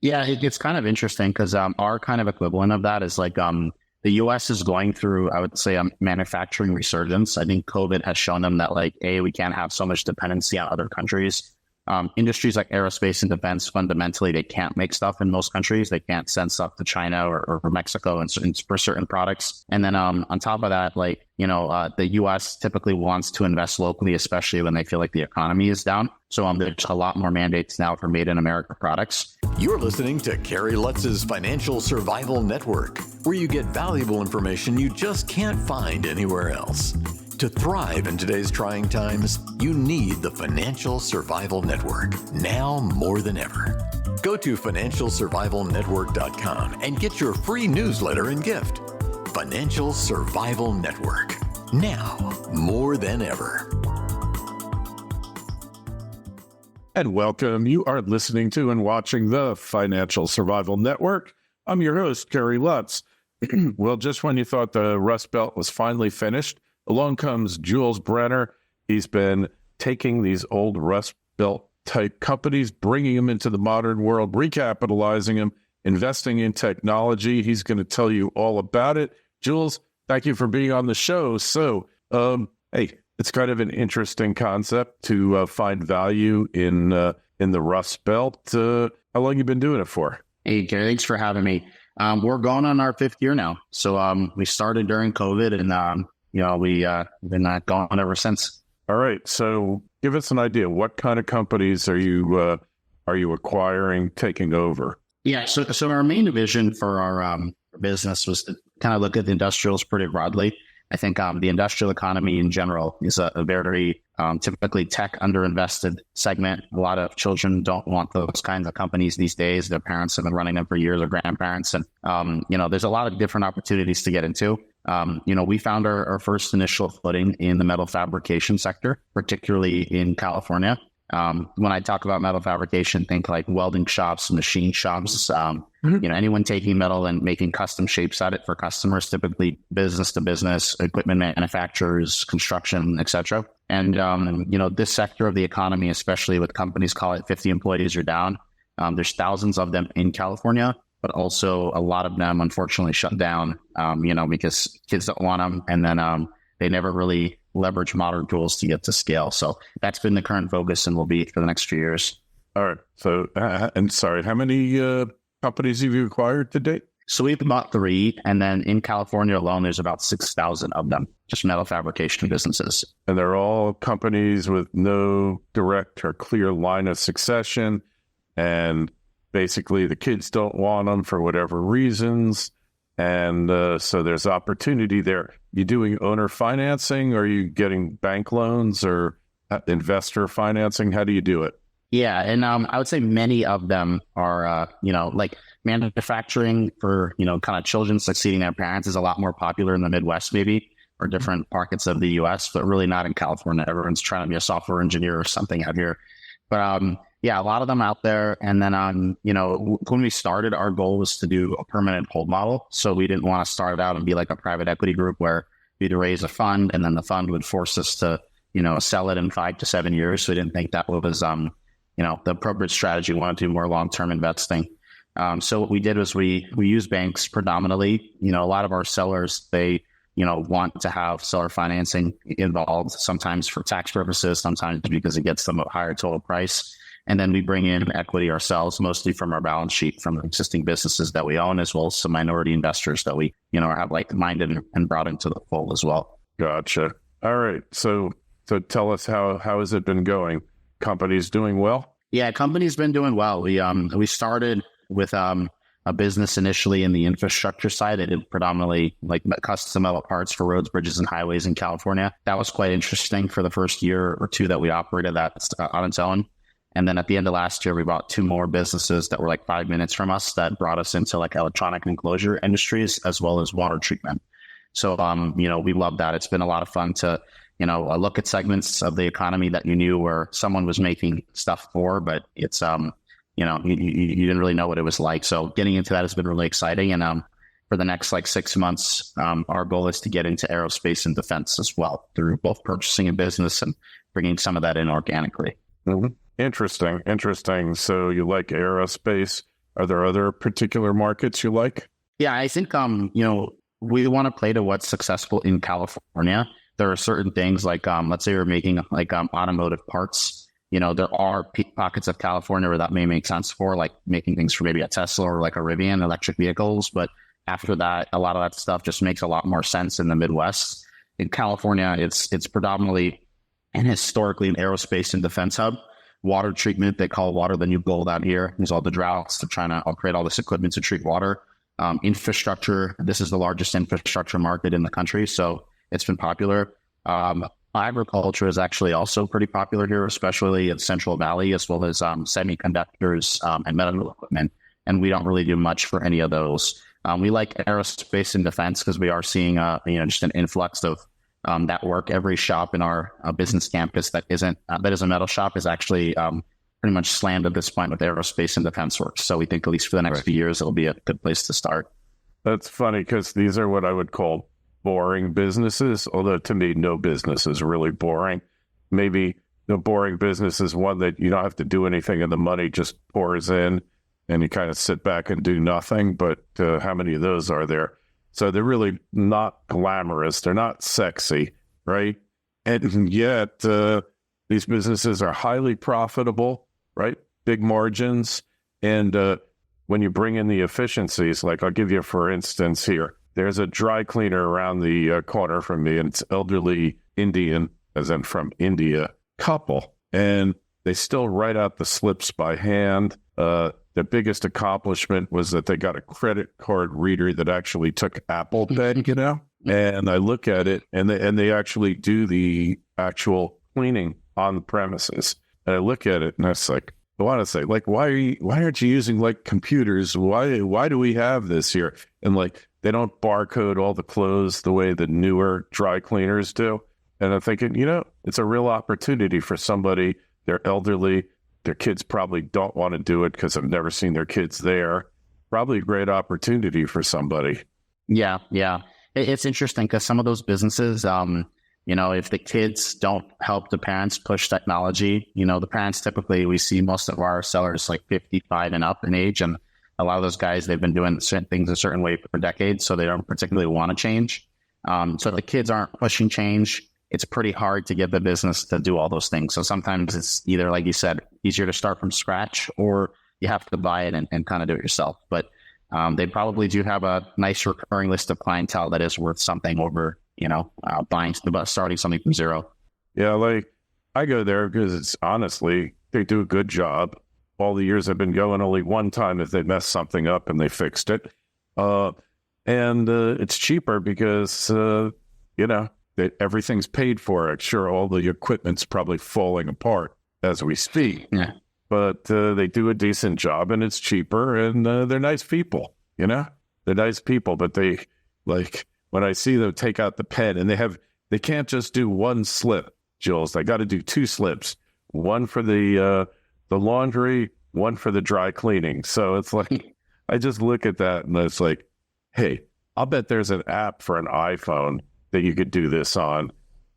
Yeah, it's kind of interesting because our kind of equivalent of that is like the US is going through, I would say, a manufacturing resurgence. I think COVID has shown them that like, A, we can't have so much dependency on other countries. Industries like aerospace and defense, fundamentally, they can't make stuff in most countries. They can't send stuff to China or Mexico and for certain products. And then on top of that, like, the US typically wants to invest locally, especially when they feel like the economy is down. So there's a lot more mandates now for made in America products. You're listening to Kerry Lutz's Financial Survival Network, where you get valuable information you just can't find anywhere else. To thrive in today's trying times, you need the Financial Survival Network, now more than ever. Go to financialsurvivalnetwork.com and get your free newsletter and gift. Financial Survival Network, now more than ever. And welcome. You are listening to and watching the Financial Survival Network. I'm your host, Kerry Lutz. Well, just when you thought the Rust Belt was finally finished, along comes Jules Brenner. He's been taking these old Rust Belt type companies, bringing them into the modern world, recapitalizing them, investing in technology. He's going to tell you all about it. Jules, thank you for being on the show. So, hey, it's kind of an interesting concept to find value in the Rust Belt. How long have you been doing it for? Hey, Gary, thanks for having me. We're going on our 5th year now. So we started during COVID and we've been going ever since. All right. So give us an idea. What kind of companies are you acquiring, taking over? Yeah. So our main vision for our business was to kind of look at the industrials pretty broadly. I think the industrial economy in general is a very typically tech underinvested segment. A lot of children don't want those kinds of companies these days. Their parents have been running them for years, or grandparents. And, there's a lot of different opportunities to get into. We found our first initial footing in the metal fabrication sector, particularly in California. When I talk about metal fabrication, think like welding shops, machine shops, anyone taking metal and making custom shapes at it for customers, typically business to business, equipment manufacturers, construction, etc. And, this sector of the economy, especially with companies call it 50 employees or down, there's thousands of them in California, but also a lot of them unfortunately shut down, because kids don't want them. And then they never really leverage modern tools to get to scale. So that's been the current focus and will be for the next few years. All right. So, how many companies have you acquired to date? So we've bought 3, and then in California alone, there's about 6,000 of them, just metal fabrication businesses. And they're all companies with no direct or clear line of succession. And basically the kids don't want them for whatever reasons. And so there's opportunity there. You doing owner financing? Or are you getting bank loans or investor financing? How do you do it? Yeah. And I would say many of them are, like manufacturing for, kind of children succeeding their parents is a lot more popular in the Midwest, maybe, or different pockets of the US, but really not in California. Everyone's trying to be a software engineer or something out here. But a lot of them out there. And then, when we started, our goal was to do a permanent hold model. So we didn't want to start out and be like a private equity group where we'd raise a fund and then the fund would force us to, sell it in 5 to 7 years. So we didn't think that was, the appropriate strategy. We wanted to do more long-term investing. So what we did was we use banks predominantly. A lot of our sellers, they, want to have seller financing involved, sometimes for tax purposes, sometimes because it gets them a higher total price. And then we bring in equity ourselves, mostly from our balance sheet, from existing businesses that we own, as well as some minority investors that we, have like-minded and brought into the fold as well. Gotcha. All right. So tell us, how has it been going? Company's doing well? Yeah, company's been doing well. We started with a business initially in the infrastructure side. It did predominantly like custom metal parts for roads, bridges, and highways in California. That was quite interesting for the first year or two that we operated that on its own. And then at the end of last year, we bought 2 more businesses that were like 5 minutes from us that brought us into like electronic enclosure industries as well as water treatment. So, we love that. It's been a lot of fun to, look at segments of the economy that you knew where someone was making stuff for, but it's, you didn't really know what it was like. So getting into that has been really exciting. And for the next like 6 months, our goal is to get into aerospace and defense as well through both purchasing and business and bringing some of that in organically. Mm-hmm. Interesting. So you like aerospace. Are there other particular markets you like? Yeah, I think we want to play to what's successful in California. There are certain things like let's say we're making like automotive parts. There are pockets of California where that may make sense for, like making things for maybe a Tesla or like a Rivian electric vehicles. But after that, a lot of that stuff just makes a lot more sense in the Midwest. In California, it's predominantly and historically an aerospace and defense hub. Water treatment, they call water the new gold out here. There's all the droughts. They're trying to upgrade all this equipment to treat water. Infrastructure, this is the largest infrastructure market in the country, so it's been popular. Agriculture is actually also pretty popular here, especially in Central Valley, as well as semiconductors and medical equipment. And we don't really do much for any of those. We like aerospace and defense because we are seeing just an influx of that work. Every shop in our business campus that is a metal shop is actually pretty much slammed at this point with aerospace and defense work. So we think at least for the next few years, it'll be a good place to start. That's funny because these are what I would call boring businesses, although to me, no business is really boring. Maybe the boring business is one that you don't have to do anything and the money just pours in and you kind of sit back and do nothing. But how many of those are there? So they're really not glamorous. They're not sexy, right? And yet these businesses are highly profitable, right? Big margins. And when you bring in the efficiencies, like I'll give you, for instance, here, there's a dry cleaner around the corner from me, and it's elderly Indian, as in from India, couple. And they still write out the slips by hand. The biggest accomplishment was that they got a credit card reader that actually took Apple Pay, And I look at it, and they actually do the actual cleaning on the premises. And I look at it, and I was like, I want to say, like, why aren't you using like computers? Why do we have this here? And like, they don't barcode all the clothes the way the newer dry cleaners do. And I'm thinking, it's a real opportunity for somebody. They're elderly. Their kids probably don't want to do it because I've never seen their kids there. Probably a great opportunity for somebody. Yeah. It's interesting because some of those businesses, if the kids don't help the parents push technology, the parents typically, we see most of our sellers like 55 and up in age. And a lot of those guys, they've been doing certain things a certain way for decades, so they don't particularly want to change. So the kids aren't pushing change. It's pretty hard to get the business to do all those things. So sometimes it's either, like you said, easier to start from scratch, or you have to buy it and kind of do it yourself. But they probably do have a nice recurring list of clientele that is worth something over, starting something from zero. Yeah, like I go there because it's honestly, they do a good job. All the years I've been going, only one time if they messed something up and they fixed it. And it's cheaper because, everything's paid for. I'm sure all the equipment's probably falling apart as we speak. Yeah. But they do a decent job and it's cheaper, and they're nice people, They're nice people, but they, like, when I see them take out the pen and they can't just do one slip, Jules. They got to do two slips. One for the laundry, one for the dry cleaning. So it's like, I just look at that and it's like, hey, I'll bet there's an app for an iPhone that you could do this on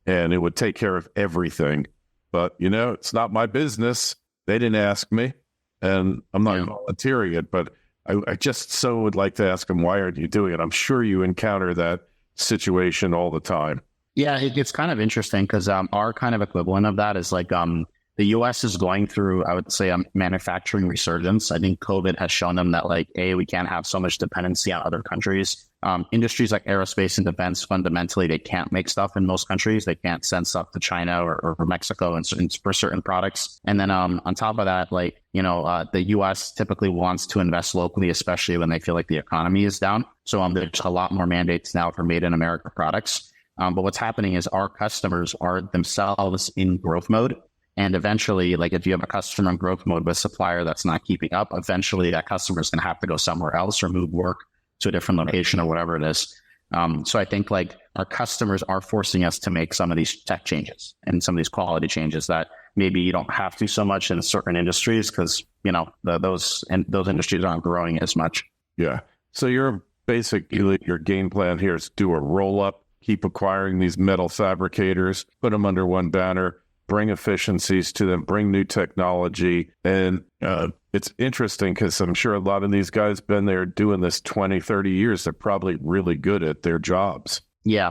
and it would take care of everything. But, it's not my business. They didn't ask me and I'm not volunteering it, but I just so would like to ask them, why aren't you doing it? I'm sure you encounter that situation all the time. Yeah, it's kind of interesting because our kind of equivalent of that is like the U.S. is going through, I would say, a manufacturing resurgence. I think COVID has shown them that, like, we can't have so much dependency on other countries. Industries like aerospace and defense, fundamentally, they can't make stuff in most countries. They can't send stuff to China or Mexico and for certain products. And then on top of that, the U.S. typically wants to invest locally, especially when they feel like the economy is down. So there's a lot more mandates now for made in America products. But what's happening is our customers are themselves in growth mode. And eventually, like if you have a customer in growth mode with a supplier that's not keeping up, eventually that customer is going to have to go somewhere else or move work to a different location or whatever it is. So I think like our customers are forcing us to make some of these tech changes and some of these quality changes that maybe you don't have to so much in certain industries because, those industries aren't growing as much. Yeah. So your game plan here is do a roll up, keep acquiring these metal fabricators, put them under one banner, bring efficiencies to them, bring new technology, and It's interesting because I'm sure a lot of these guys been there doing this 20, 30 years. They're probably really good at their jobs. Yeah.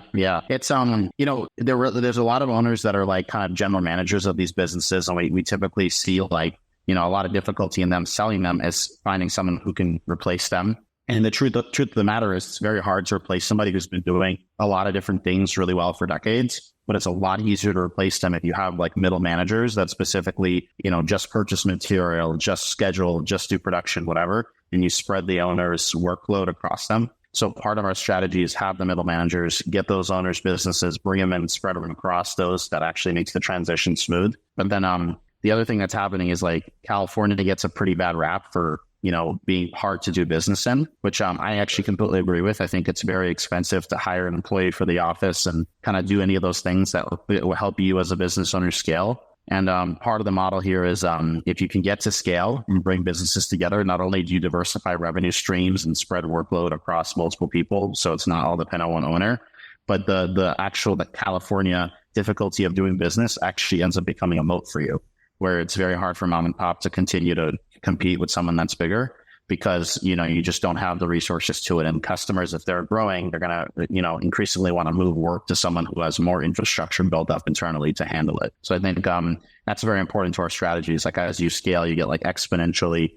It's, there's a lot of owners that are like kind of general managers of these businesses. And we typically see like, a lot of difficulty in them selling them as finding someone who can replace them. And the truth of the matter is it's very hard to replace somebody who's been doing a lot of different things really well for decades. But it's a lot easier to replace them if you have like middle managers that specifically, just purchase material, just schedule, just do production, whatever. And you spread the owner's workload across them. So part of our strategy is have the middle managers, get those owners' businesses, bring them in, spread them across those. That actually makes the transition smooth. But then the other thing that's happening is like California gets a pretty bad rap for, being hard to do business in, which I actually completely agree with. I think it's very expensive to hire an employee for the office and kind of do any of those things that will help you as a business owner scale. And part of the model here is if you can get to scale and bring businesses together, not only do you diversify revenue streams and spread workload across multiple people, so it's not all dependent on one owner, but the California difficulty of doing business actually ends up becoming a moat for you, where it's very hard for mom and pop to continue to compete with someone that's bigger because, you just don't have the resources to it. And customers, if they're growing, they're going to, increasingly want to move work to someone who has more infrastructure built up internally to handle it. So I think that's very important to our strategies. Like as you scale, you get like exponentially,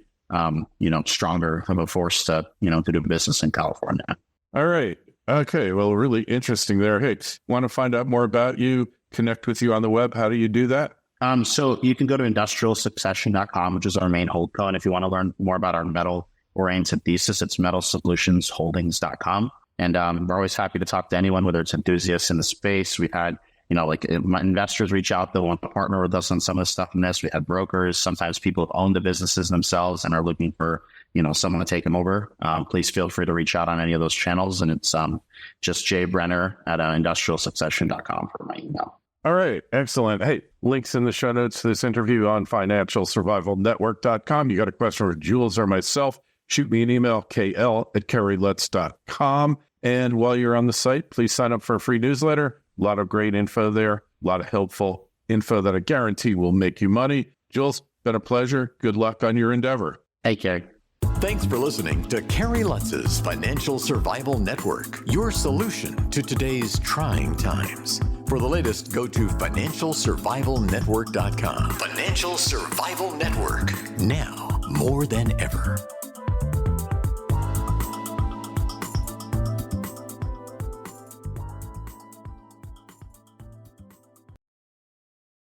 stronger of a force to do business in California. All right. Okay. Well, really interesting there. Hey, want to find out more about you, connect with you on the web? How do you do that? So you can go to industrialsuccession.com, which is our main holdco. And if you want to learn more about our metal-oriented thesis, it's metalsolutionsholdings.com. And we're always happy to talk to anyone, whether it's enthusiasts in the space. We've had, investors reach out that want to partner with us on some of the stuff in this. We had brokers, sometimes people who own the businesses themselves and are looking for, someone to take them over. Please feel free to reach out on any of those channels. And it's just jbrenner at industrialsuccession.com for my email. All right. Excellent. Hey, links in the show notes to this interview on financialsurvivalnetwork.com. You got a question for Jules or myself, shoot me an email, kl@kerrylutz.com. And while you're on the site, please sign up for a free newsletter. A lot of great info there, a lot of helpful info that I guarantee will make you money. Jules, been a pleasure. Good luck on your endeavor. Hey, Kerry. Thanks for listening to Kerry Lutz's Financial Survival Network, your solution to today's trying times. For the latest, go to financialsurvivalnetwork.com. Financial Survival Network, now more than ever.